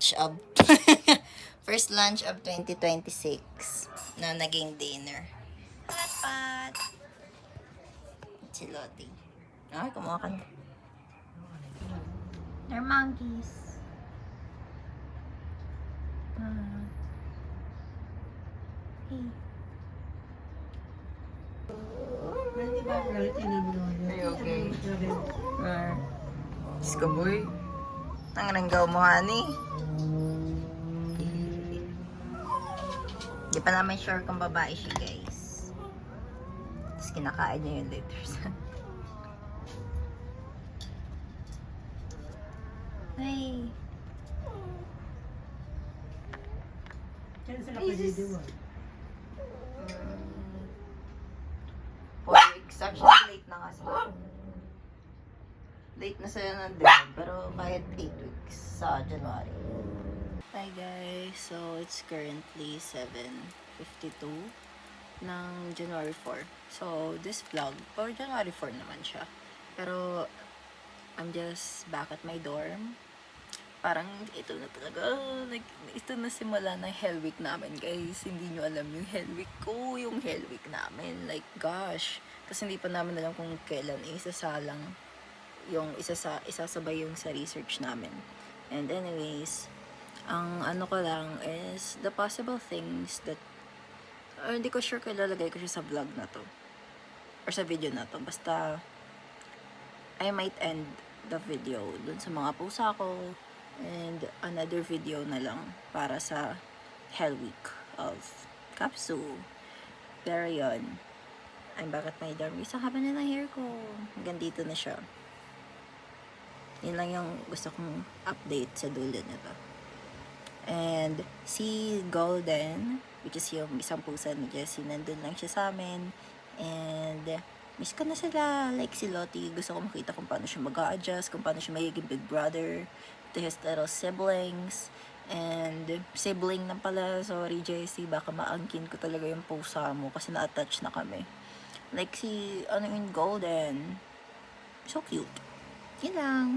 lunch of first lunch of 2026 na naging dinner. Pat! Si Lottie. Ay, kumuha ka na. They're monkeys. Hey. Are you okay? Diyos ko, boy. Nangaranggaw mo, honey. Di pa naman sure kung babae siya, guys. Tapos kinakain niya yung letters. Ay. Kaya sila pwede mo. 4 weeks. Actually, late na kasi. Late na sila nandun. Pero kahit 8 weeks sa January. Hi guys. So, it's currently 7:52 ng January 4. So, this vlog, for January 4 naman siya. Pero, I'm just back at my dorm. Parang ito na talaga, like, ito na simula ng Hell Week namin, guys. Hindi nyo alam yung Hell Week ko, yung Hell Week namin. Like, gosh. Kasi hindi pa namin alam kung kailan isasalang yung isasabay yung sa research namin. And anyways, ang ano ko lang is the possible things that hindi ko sure kung ilalagay ko siya sa vlog na to or sa video na to. Basta I might end the video dun sa mga pusa ko and another video na lang para sa Hell Week of Capsule. Pero yun, I'm back at my dorm. Isa haba na ng hair ko. Hanggang dito na siya. Yun lang yung gusto kong update sa dulo nito. And si Golden, which is yung isang pusa ni Jessie, nandun lang siya sa amin. And miss ko na sila. Like si Lottie, gusto ko makita kung paano siya mag-a-adjust, kung paano siya magiging big brother to his little siblings. And sibling na pala, sorry Jessie, baka maangkin ko talaga yung pusa mo kasi na-attach na kami. Like si, ano yung Golden. So cute. Yun lang.